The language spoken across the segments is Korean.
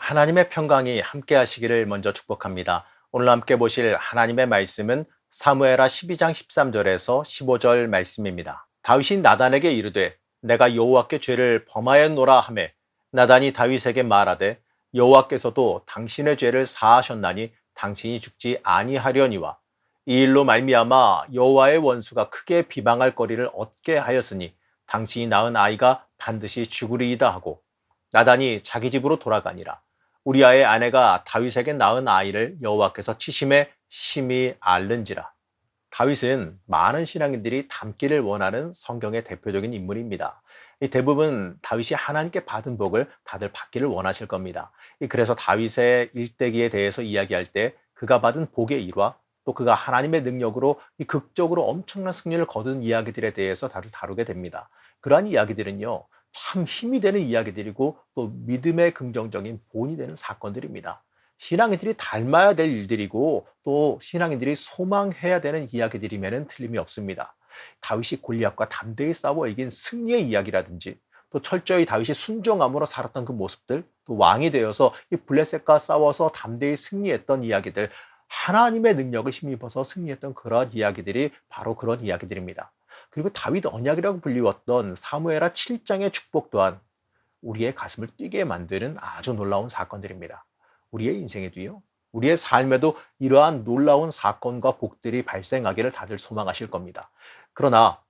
하나님의 평강이 함께 하시기를 먼저 축복합니다. 오늘 함께 보실 하나님의 말씀은 사무엘하 12장 13절에서 15절 말씀입니다. 다윗이 나단에게 이르되 내가 여호와께 죄를 범하였노라 하매 나단이 다윗에게 말하되 여호와께서도 당신의 죄를 사하셨나니 당신이 죽지 아니하려니와 이 일로 말미암아 여호와의 원수가 크게 비방할 거리를 얻게 하였으니 당신이 낳은 아이가 반드시 죽으리이다 하고 나단이 자기 집으로 돌아가니라. 우리아의 아내가 다윗에게 낳은 아이를 여호와께서 치심에 심히 앓는지라. 다윗은 많은 신앙인들이 닮기를 원하는 성경의 대표적인 인물입니다. 대부분 다윗이 하나님께 받은 복을 다들 받기를 원하실 겁니다. 그래서 다윗의 일대기에 대해서 이야기할 때 그가 받은 복의 일화, 또 그가 하나님의 능력으로 극적으로 엄청난 승리를 거둔 이야기들에 대해서 다들 다루게 됩니다. 그러한 이야기들은요, 참 힘이 되는 이야기들이고 또 믿음의 긍정적인 본이 되는 사건들입니다. 신앙인들이 닮아야 될 일들이고 또 신앙인들이 소망해야 되는 이야기들이면 틀림이 없습니다. 다윗이 골리앗과 담대히 싸워 이긴 승리의 이야기라든지 또 철저히 다윗이 순종함으로 살았던 그 모습들, 또 왕이 되어서 이 블레셋과 싸워서 담대히 승리했던 이야기들, 하나님의 능력을 힘입어서 승리했던 그런 이야기들이 바로 그런 이야기들입니다. 그리고 다윗 언약이라고 불리웠던 사무엘하 7장의 축복 또한 우리의 가슴을 뛰게 만드는 아주 놀라운 사건들입니다. 우리의 인생에도요, 우리의 삶에도 이러한 놀라운 사건과 복들이 발생하기를 다들 소망하실 겁니다. 그러나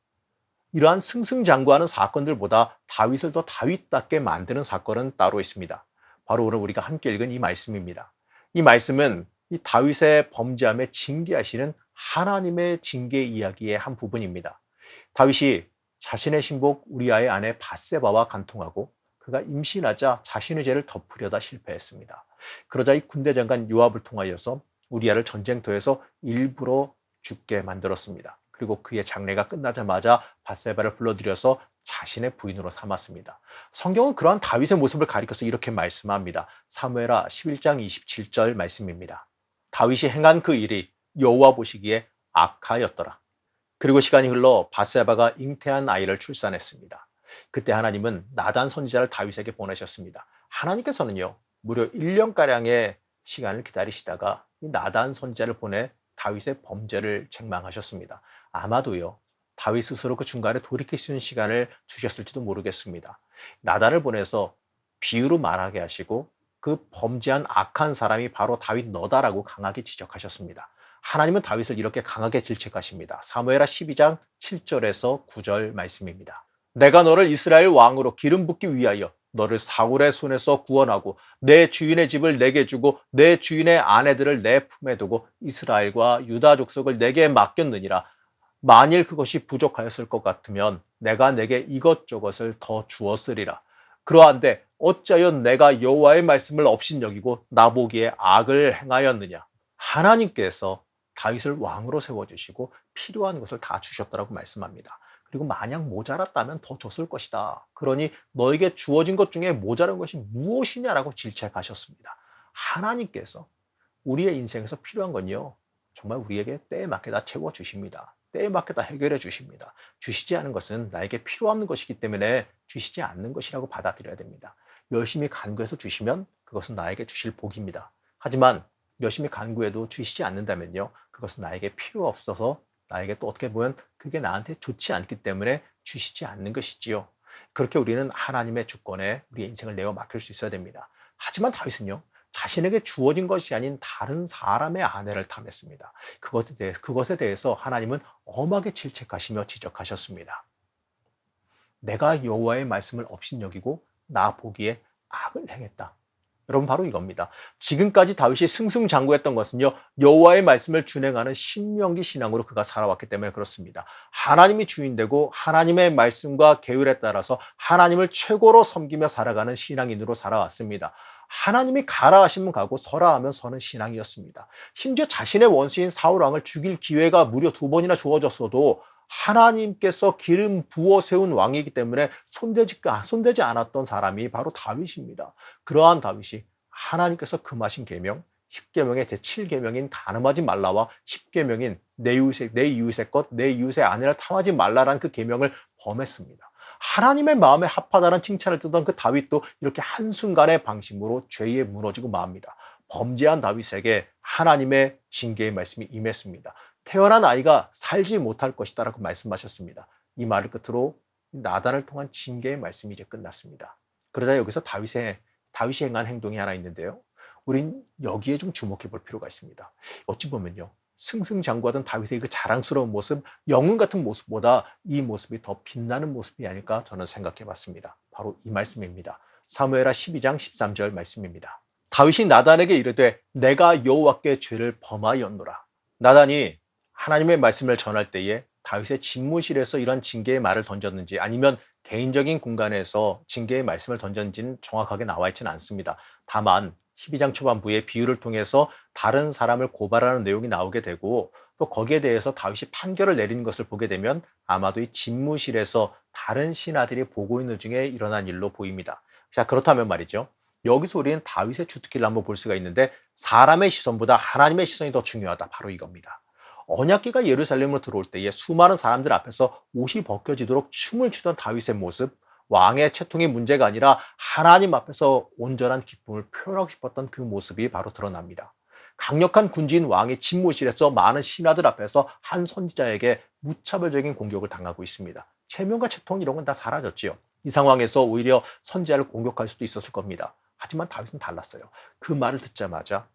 이러한 승승장구하는 사건들보다 다윗을 더 다윗답게 만드는 사건은 따로 있습니다. 바로 오늘 우리가 함께 읽은 이 말씀입니다. 이 말씀은 이 다윗의 범죄함에 징계하시는 하나님의 징계 이야기의 한 부분입니다. 다윗이 자신의 신복 우리아의 아내 밧세바와 간통하고 그가 임신하자 자신의 죄를 덮으려다 실패했습니다. 그러자 이 군대 장관 요압을 통하여서 우리아를 전쟁터에서 일부러 죽게 만들었습니다. 그리고 그의 장례가 끝나자마자 밧세바를 불러들여서 자신의 부인으로 삼았습니다. 성경은 그러한 다윗의 모습을 가리켜서 이렇게 말씀합니다. 사무엘하 11장 27절 말씀입니다. 다윗이 행한 그 일이 여호와 보시기에 악하였더라. 그리고 시간이 흘러 밧세바가 잉태한 아이를 출산했습니다. 그때 하나님은 나단 선지자를 다윗에게 보내셨습니다. 하나님께서는요, 무려 1년가량의 시간을 기다리시다가 이 나단 선지자를 보내 다윗의 범죄를 책망하셨습니다. 아마도요, 다윗 스스로 그 중간에 돌이킬 수 있는 시간을 주셨을지도 모르겠습니다. 나단을 보내서 비유로 말하게 하시고 그 범죄한 악한 사람이 바로 다윗 너다라고 강하게 지적하셨습니다. 하나님은 다윗을 이렇게 강하게 질책하십니다. 사무엘하 12장 7절에서 9절 말씀입니다. 내가 너를 이스라엘 왕으로 기름 붓기 위하여 너를 사울의 손에서 구원하고 내 주인의 집을 내게 주고 내 주인의 아내들을 내 품에 두고 이스라엘과 유다 족속을 내게 맡겼느니라. 만일 그것이 부족하였을 것 같으면 내가 내게 이것저것을 더 주었으리라. 그러한데 어찌하여 내가 여호와의 말씀을 업신여기고 나보기에 악을 행하였느냐. 하나님께서 다윗을 왕으로 세워주시고 필요한 것을 다 주셨다라고 말씀합니다. 그리고 만약 모자랐다면 더 줬을 것이다. 그러니 너에게 주어진 것 중에 모자란 것이 무엇이냐라고 질책하셨습니다. 하나님께서 우리의 인생에서 필요한 건요, 정말 우리에게 때에 맞게 다 채워주십니다. 때에 맞게 다 해결해 주십니다. 주시지 않은 것은 나에게 필요 없는 것이기 때문에 주시지 않는 것이라고 받아들여야 됩니다. 열심히 간구해서 주시면 그것은 나에게 주실 복입니다. 하지만 열심히 간구해도 주시지 않는다면요, 그것은 나에게 필요 없어서 나에게 또 어떻게 보면 그게 나한테 좋지 않기 때문에 주시지 않는 것이지요. 그렇게 우리는 하나님의 주권에 우리의 인생을 내어 맡길 수 있어야 됩니다. 하지만 다윗은요, 자신에게 주어진 것이 아닌 다른 사람의 아내를 탐했습니다. 그것에 대해서 하나님은 엄하게 질책하시며 지적하셨습니다. 내가 여호와의 말씀을 업신여기고 나 보기에 악을 행했다. 여러분, 바로 이겁니다. 지금까지 다윗이 승승장구했던 것은요, 여호와의 말씀을 준행하는 신명기 신앙으로 그가 살아왔기 때문에 그렇습니다. 하나님이 주인되고 하나님의 말씀과 계율에 따라서 하나님을 최고로 섬기며 살아가는 신앙인으로 살아왔습니다. 하나님이 가라 하시면 가고 서라 하면 서는 신앙이었습니다. 심지어 자신의 원수인 사울 왕을 죽일 기회가 무려 2번이나 주어졌어도 하나님께서 기름 부어 세운 왕이기 때문에 손대지 않았던 사람이 바로 다윗입니다. 그러한 다윗이 하나님께서 금하신 계명, 10계명의 제7계명인 간음하지 말라와 10계명인 내 이웃의 것, 내 이웃의 아내를 탐하지 말라라는 그 계명을 범했습니다. 하나님의 마음에 합하다는 칭찬을 듣던 그 다윗도 이렇게 한순간의 방심으로 죄에 무너지고 맙니다. 범죄한 다윗에게 하나님의 징계의 말씀이 임했습니다. 태어난 아이가 살지 못할 것이다라고 말씀하셨습니다. 이 말을 끝으로 나단을 통한 징계의 말씀이 이제 끝났습니다. 그러자 여기서 다윗이 행한 행동이 하나 있는데요. 우린 여기에 좀 주목해 볼 필요가 있습니다. 어찌 보면요. 승승장구하던 다윗의 그 자랑스러운 모습, 영웅 같은 모습보다 이 모습이 더 빛나는 모습이 아닐까 저는 생각해 봤습니다. 바로 이 말씀입니다. 사무엘하 12장 13절 말씀입니다. 다윗이 나단에게 이르되 내가 여호와께 죄를 범하였노라. 나단이 하나님의 말씀을 전할 때에 다윗의 집무실에서 이런 징계의 말을 던졌는지 아니면 개인적인 공간에서 징계의 말씀을 던졌는지는 정확하게 나와 있지는 않습니다. 다만 12장 초반부의 비유를 통해서 다른 사람을 고발하는 내용이 나오게 되고 또 거기에 대해서 다윗이 판결을 내리는 것을 보게 되면 아마도 이 집무실에서 다른 신하들이 보고 있는 중에 일어난 일로 보입니다. 자, 그렇다면 말이죠. 여기서 우리는 다윗의 주특기를 한번 볼 수가 있는데 사람의 시선보다 하나님의 시선이 더 중요하다. 바로 이겁니다. 언약궤가 예루살렘으로 들어올 때에 수많은 사람들 앞에서 옷이 벗겨지도록 춤을 추던 다윗의 모습, 왕의 채통이 문제가 아니라 하나님 앞에서 온전한 기쁨을 표현하고 싶었던 그 모습이 바로 드러납니다. 강력한 군주인 왕의 집무실에서 많은 신하들 앞에서 한 선지자에게 무차별적인 공격을 당하고 있습니다. 체면과 채통 이런 건 다 사라졌지요. 이 상황에서 오히려 선지자를 공격할 수도 있었을 겁니다. 하지만 다윗은 달랐어요. 그 말을 듣자마자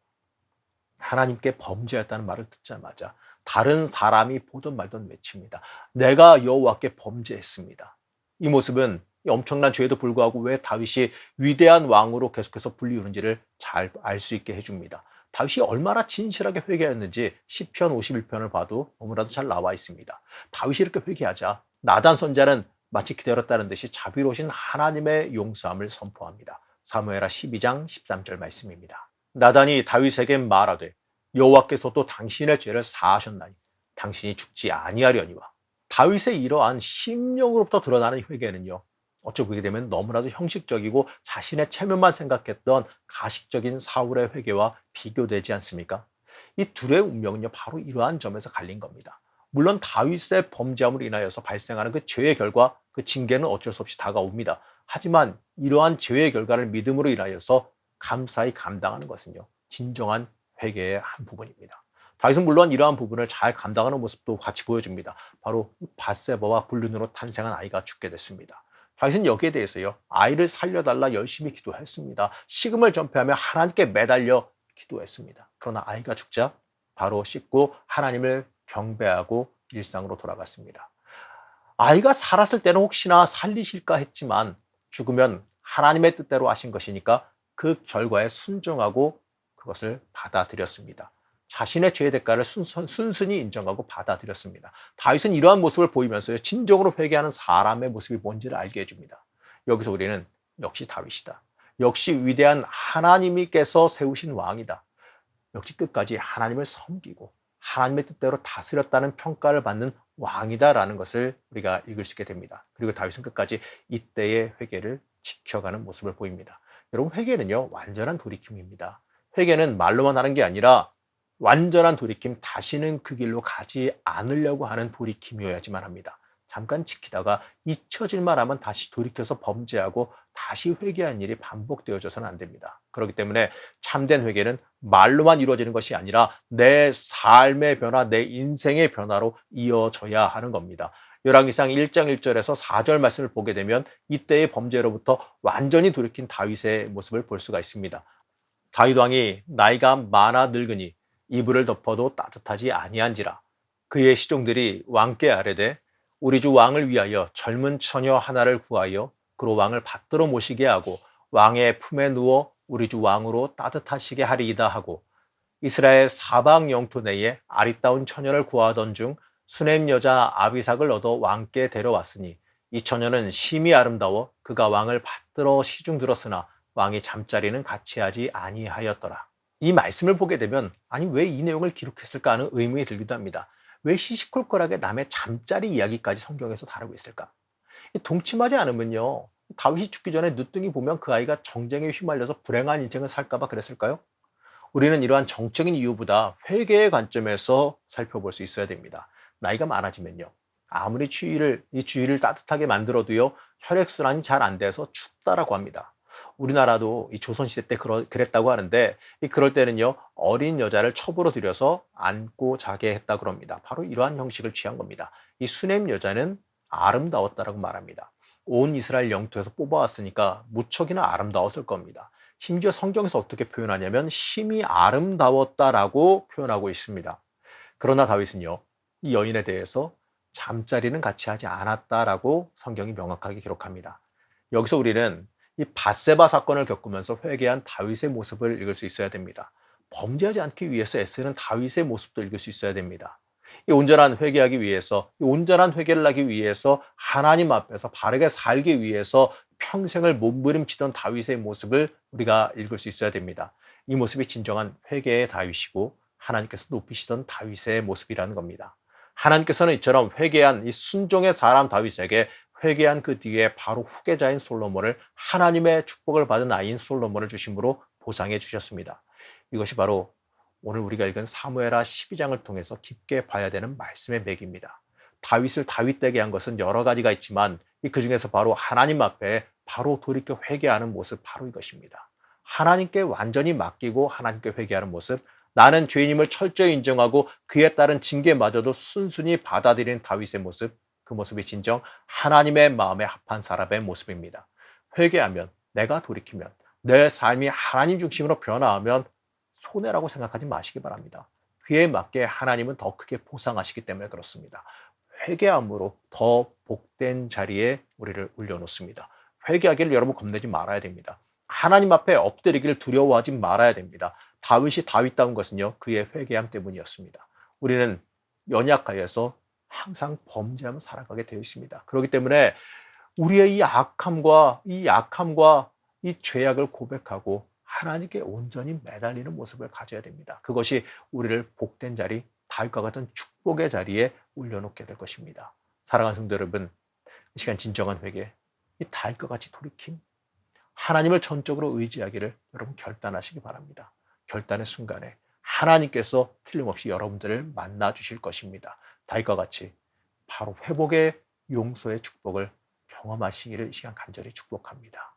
하나님께 범죄했다는 말을 듣자마자 다른 사람이 보든 말든 외칩니다. 내가 여호와께 범죄했습니다. 이 모습은 엄청난 죄에도 불구하고 왜 다윗이 위대한 왕으로 계속해서 불리우는지를 잘 알 수 있게 해줍니다. 다윗이 얼마나 진실하게 회개했는지 시편 51편을 봐도 너무나도 잘 나와 있습니다. 다윗이 이렇게 회개하자 나단 선지자는 마치 기다렸다는 듯이 자비로우신 하나님의 용서함을 선포합니다. 사무엘하 12장 13절 말씀입니다. 나단이 다윗에게 말하되 여호와께서도 당신의 죄를 사하셨나니 당신이 죽지 아니하려니와. 다윗의 이러한 심령으로부터 드러나는 회개는요. 어찌 보게 되면 너무나도 형식적이고 자신의 체면만 생각했던 가식적인 사울의 회개와 비교되지 않습니까? 이 둘의 운명은요. 바로 이러한 점에서 갈린 겁니다. 물론 다윗의 범죄함으로 인하여서 발생하는 그 죄의 결과, 그 징계는 어쩔 수 없이 다가옵니다. 하지만 이러한 죄의 결과를 믿음으로 인하여서 감사히 감당하는 것은요. 진정한 회개의 한 부분입니다. 다윗은 물론 이러한 부분을 잘 감당하는 모습도 같이 보여줍니다. 바로 밧세바와 불륜으로 탄생한 아이가 죽게 됐습니다. 다윗은 여기에 대해서요. 아이를 살려달라 열심히 기도했습니다. 식음을 전폐하며 하나님께 매달려 기도했습니다. 그러나 아이가 죽자 바로 씻고 하나님을 경배하고 일상으로 돌아갔습니다. 아이가 살았을 때는 혹시나 살리실까 했지만 죽으면 하나님의 뜻대로 하신 것이니까 그 결과에 순종하고 그것을 받아들였습니다. 자신의 죄의 대가를 순순히 인정하고 받아들였습니다. 다윗은 이러한 모습을 보이면서 진정으로 회개하는 사람의 모습이 뭔지를 알게 해줍니다. 여기서 우리는 역시 다윗이다. 역시 위대한 하나님께서 세우신 왕이다. 역시 끝까지 하나님을 섬기고 하나님의 뜻대로 다스렸다는 평가를 받는 왕이다라는 것을 우리가 읽을 수 있게 됩니다. 그리고 다윗은 끝까지 이때의 회개를 지켜가는 모습을 보입니다. 여러분, 회개는요 완전한 돌이킴입니다. 회개는 말로만 하는 게 아니라 완전한 돌이킴, 다시는 그 길로 가지 않으려고 하는 돌이킴이어야지만 합니다. 잠깐 지키다가 잊혀질만 하면 다시 돌이켜서 범죄하고 다시 회개한 일이 반복되어져서는 안 됩니다. 그렇기 때문에 참된 회개는 말로만 이루어지는 것이 아니라 내 삶의 변화, 내 인생의 변화로 이어져야 하는 겁니다. 열왕기상 1장 1절에서 4절 말씀을 보게 되면 이때의 범죄로부터 완전히 돌이킨 다윗의 모습을 볼 수가 있습니다. 다윗 왕이 나이가 많아 늙으니 이불을 덮어도 따뜻하지 아니한지라. 그의 시종들이 왕께 아뢰되 우리 주 왕을 위하여 젊은 처녀 하나를 구하여 그로 왕을 받들어 모시게 하고 왕의 품에 누워 우리 주 왕으로 따뜻하시게 하리이다 하고 이스라엘 사방 영토 내에 아리따운 처녀를 구하던 중 수넴 여자 아비삭을 얻어 왕께 데려왔으니 이 처녀는 심히 아름다워 그가 왕을 받들어 시중 들었으나 왕이 잠자리는 같이 하지 아니하였더라. 이 말씀을 보게 되면 아니 왜 이 내용을 기록했을까 하는 의문이 들기도 합니다. 왜 시시콜콜하게 남의 잠자리 이야기까지 성경에서 다루고 있을까? 동침하지 않으면요. 다윗이 죽기 전에 늦둥이 보면 그 아이가 정쟁에 휘말려서 불행한 인생을 살까봐 그랬을까요? 우리는 이러한 정적인 이유보다 회개의 관점에서 살펴볼 수 있어야 됩니다. 나이가 많아지면요. 아무리 이 주위를 따뜻하게 만들어도요. 혈액순환이 잘 안 돼서 죽다라고 합니다. 우리나라도 이 조선시대 때 그랬다고 하는데 그럴 때는요 어린 여자를 첩으로 들여서 안고 자게 했다 그럽니다. 바로 이러한 형식을 취한 겁니다. 이 수냄 여자는 아름다웠다라고 말합니다. 온 이스라엘 영토에서 뽑아왔으니까 무척이나 아름다웠을 겁니다. 심지어 성경에서 어떻게 표현하냐면 심히 아름다웠다라고 표현하고 있습니다. 그러나 다윗은요 이 여인에 대해서 잠자리는 같이 하지 않았다라고 성경이 명확하게 기록합니다. 여기서 우리는 이 밧세바 사건을 겪으면서 회개한 다윗의 모습을 읽을 수 있어야 됩니다. 범죄하지 않기 위해서 애쓰는 다윗의 모습도 읽을 수 있어야 됩니다. 이 온전한 회개하기 위해서, 이 온전한 회개를 하기 위해서 하나님 앞에서 바르게 살기 위해서 평생을 몸부림치던 다윗의 모습을 우리가 읽을 수 있어야 됩니다. 이 모습이 진정한 회개의 다윗이고 하나님께서 높이시던 다윗의 모습이라는 겁니다. 하나님께서는 이처럼 회개한 이 순종의 사람 다윗에게 회개한 그 뒤에 바로 후계자인 솔로몬을 하나님의 축복을 받은 아이인 솔로몬을 주심으로 보상해 주셨습니다. 이것이 바로 오늘 우리가 읽은 사무엘하 12장을 통해서 깊게 봐야 되는 말씀의 맥입니다. 다윗을 다윗되게 한 것은 여러 가지가 있지만 그 중에서 바로 하나님 앞에 바로 돌이켜 회개하는 모습 바로 이것입니다. 하나님께 완전히 맡기고 하나님께 회개하는 모습, 나는 죄인임을 철저히 인정하고 그에 따른 징계마저도 순순히 받아들이는 다윗의 모습, 그 모습이 진정 하나님의 마음에 합한 사람의 모습입니다. 회개하면, 내가 돌이키면, 내 삶이 하나님 중심으로 변화하면 손해라고 생각하지 마시기 바랍니다. 그에 맞게 하나님은 더 크게 보상하시기 때문에 그렇습니다. 회개함으로 더 복된 자리에 우리를 올려놓습니다. 회개하기를 여러분 겁내지 말아야 됩니다. 하나님 앞에 엎드리기를 두려워하지 말아야 됩니다. 다윗이 다윗다운 것은요 그의 회개함 때문이었습니다. 우리는 연약하여서 항상 범죄하며 살아가게 되어 있습니다. 그렇기 때문에 우리의 이 약함과 이 죄악을 고백하고 하나님께 온전히 매달리는 모습을 가져야 됩니다. 그것이 우리를 복된 자리, 다윗과 같은 축복의 자리에 올려놓게 될 것입니다. 사랑하는 성도 여러분, 이 시간 진정한 회개, 이 다윗과 같이 돌이킴, 하나님을 전적으로 의지하기를 여러분 결단하시기 바랍니다. 결단의 순간에 하나님께서 틀림없이 여러분들을 만나 주실 것입니다. 다윗과 같이 바로 회복의 용서의 축복을 경험하시기를 이 시간 간절히 축복합니다.